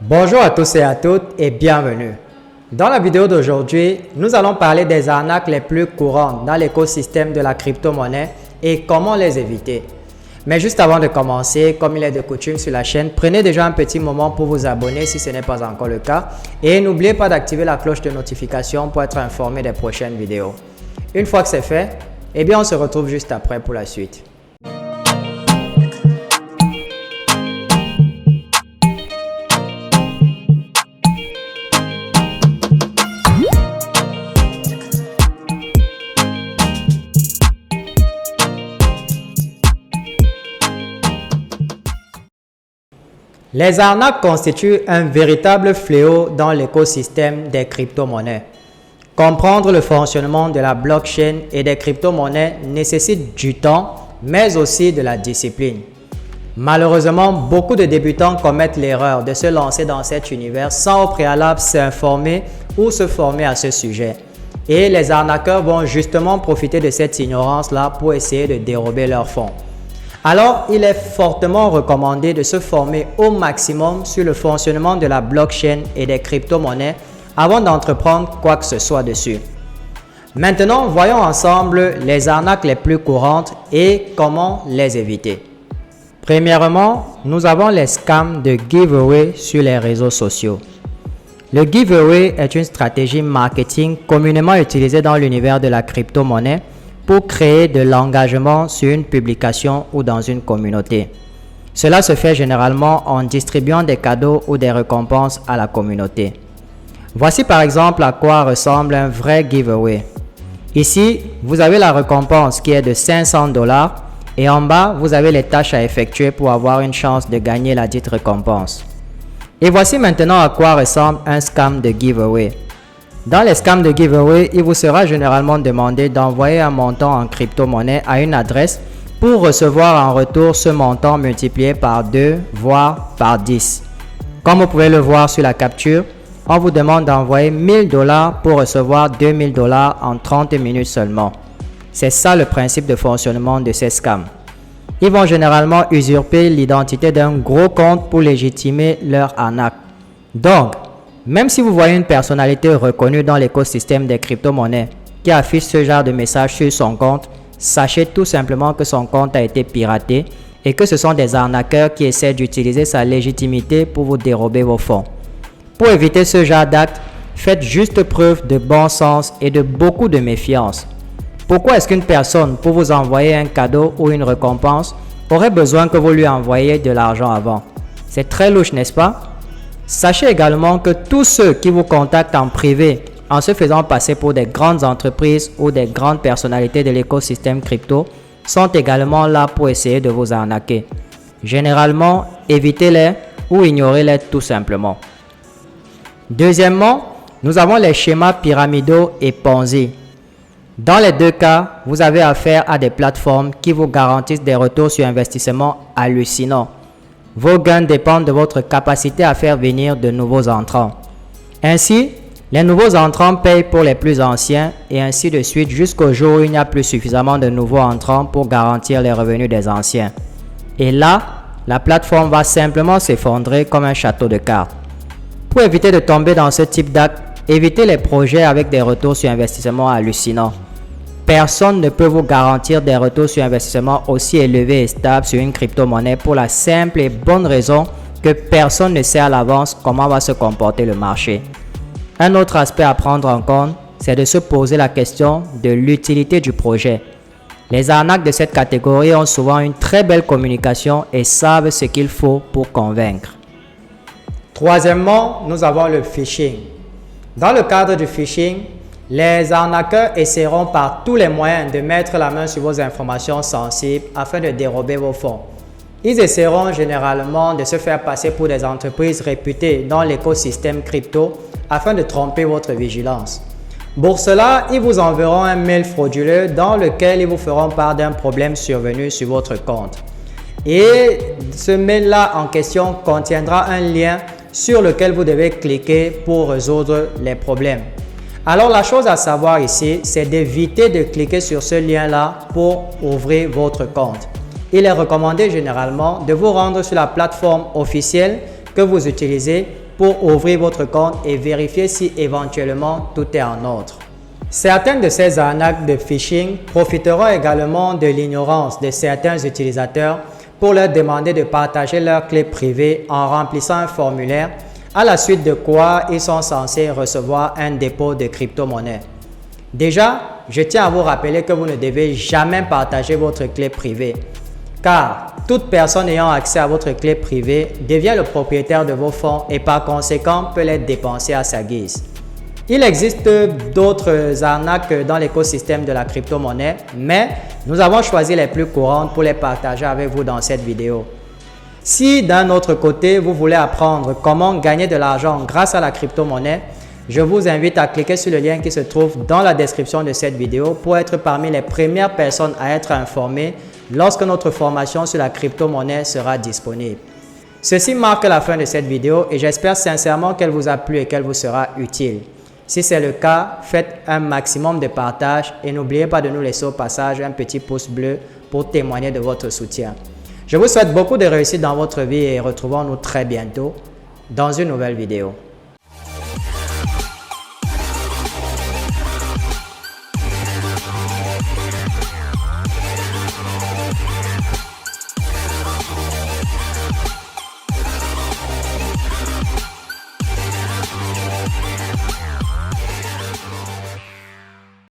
Bonjour à tous et à toutes et bienvenue. Dans la vidéo d'aujourd'hui, nous allons parler des arnaques les plus courantes dans l'écosystème de la crypto-monnaie et comment les éviter. Mais juste avant de commencer, comme il est de coutume sur la chaîne, prenez déjà un petit moment pour vous abonner si ce n'est pas encore le cas et n'oubliez pas d'activer la cloche de notification pour être informé des prochaines vidéos. Une fois que c'est fait, on se retrouve juste après pour la suite. Les arnaques constituent un véritable fléau dans l'écosystème des crypto-monnaies. Comprendre le fonctionnement de la blockchain et des crypto-monnaies nécessite du temps, mais aussi de la discipline. Malheureusement, beaucoup de débutants commettent l'erreur de se lancer dans cet univers sans au préalable s'informer ou se former à ce sujet. Et les arnaqueurs vont justement profiter de cette ignorance-là pour essayer de dérober leurs fonds. Alors, il est fortement recommandé de se former au maximum sur le fonctionnement de la blockchain et des crypto-monnaies avant d'entreprendre quoi que ce soit dessus. Maintenant, voyons ensemble les arnaques les plus courantes et comment les éviter. Premièrement, nous avons les scams de giveaway sur les réseaux sociaux. Le giveaway est une stratégie marketing communément utilisée dans l'univers de la crypto-monnaie pour créer de l'engagement sur une publication ou dans une communauté. Cela se fait généralement en distribuant des cadeaux ou des récompenses à la communauté. Voici par exemple à quoi ressemble un vrai giveaway. Ici, vous avez la récompense qui est de 500 $ et en bas, vous avez les tâches à effectuer pour avoir une chance de gagner la dite récompense. Et voici maintenant à quoi ressemble un scam de giveaway. Dans les scams de giveaway, il vous sera généralement demandé d'envoyer un montant en crypto-monnaie à une adresse pour recevoir en retour ce montant multiplié par 2, voire par 10. Comme vous pouvez le voir sur la capture, on vous demande d'envoyer 1000 $ pour recevoir 2000 $ en 30 minutes seulement. C'est ça le principe de fonctionnement de ces scams. Ils vont généralement usurper l'identité d'un gros compte pour légitimer leur arnaque. Donc, même si vous voyez une personnalité reconnue dans l'écosystème des crypto-monnaies qui affiche ce genre de message sur son compte, sachez tout simplement que son compte a été piraté et que ce sont des arnaqueurs qui essaient d'utiliser sa légitimité pour vous dérober vos fonds. Pour éviter ce genre d'acte, faites juste preuve de bon sens et de beaucoup de méfiance. Pourquoi est-ce qu'une personne, pour vous envoyer un cadeau ou une récompense, aurait besoin que vous lui envoyiez de l'argent avant? C'est très louche, n'est-ce pas? Sachez également que tous ceux qui vous contactent en privé en se faisant passer pour des grandes entreprises ou des grandes personnalités de l'écosystème crypto sont également là pour essayer de vous arnaquer. Généralement, évitez-les ou ignorez-les tout simplement. Deuxièmement, nous avons les schémas pyramidaux et Ponzi. Dans les deux cas, vous avez affaire à des plateformes qui vous garantissent des retours sur investissement hallucinants. Vos gains dépendent de votre capacité à faire venir de nouveaux entrants. Ainsi, les nouveaux entrants payent pour les plus anciens et ainsi de suite jusqu'au jour où il n'y a plus suffisamment de nouveaux entrants pour garantir les revenus des anciens. Et là, la plateforme va simplement s'effondrer comme un château de cartes. Pour éviter de tomber dans ce type d'acte, évitez les projets avec des retours sur investissement hallucinants. Personne ne peut vous garantir des retours sur investissement aussi élevés et stables sur une crypto-monnaie pour la simple et bonne raison que personne ne sait à l'avance comment va se comporter le marché. Un autre aspect à prendre en compte, c'est de se poser la question de l'utilité du projet. Les arnaques de cette catégorie ont souvent une très belle communication et savent ce qu'il faut pour convaincre. Troisièmement, nous avons le phishing. Dans le cadre du phishing, les arnaqueurs essaieront par tous les moyens de mettre la main sur vos informations sensibles afin de dérober vos fonds. Ils essaieront généralement de se faire passer pour des entreprises réputées dans l'écosystème crypto afin de tromper votre vigilance. Pour cela, ils vous enverront un mail frauduleux dans lequel ils vous feront part d'un problème survenu sur votre compte. Et ce mail-là en question contiendra un lien sur lequel vous devez cliquer pour résoudre les problèmes. Alors la chose à savoir ici, c'est d'éviter de cliquer sur ce lien-là pour ouvrir votre compte. Il est recommandé généralement de vous rendre sur la plateforme officielle que vous utilisez pour ouvrir votre compte et vérifier si éventuellement tout est en ordre. Certaines de ces arnaques de phishing profiteront également de l'ignorance de certains utilisateurs pour leur demander de partager leurs clés privées en remplissant un formulaire, à la suite de quoi ils sont censés recevoir un dépôt de crypto-monnaie. Déjà, je tiens à vous rappeler que vous ne devez jamais partager votre clé privée, car toute personne ayant accès à votre clé privée devient le propriétaire de vos fonds et par conséquent peut les dépenser à sa guise. Il existe d'autres arnaques dans l'écosystème de la crypto-monnaie, mais nous avons choisi les plus courantes pour les partager avec vous dans cette vidéo. Si d'un autre côté, vous voulez apprendre comment gagner de l'argent grâce à la crypto-monnaie, je vous invite à cliquer sur le lien qui se trouve dans la description de cette vidéo pour être parmi les premières personnes à être informées lorsque notre formation sur la crypto-monnaie sera disponible. Ceci marque la fin de cette vidéo et j'espère sincèrement qu'elle vous a plu et qu'elle vous sera utile. Si c'est le cas, faites un maximum de partage et n'oubliez pas de nous laisser au passage un petit pouce bleu pour témoigner de votre soutien. Je vous souhaite beaucoup de réussite dans votre vie et retrouvons-nous très bientôt dans une nouvelle vidéo.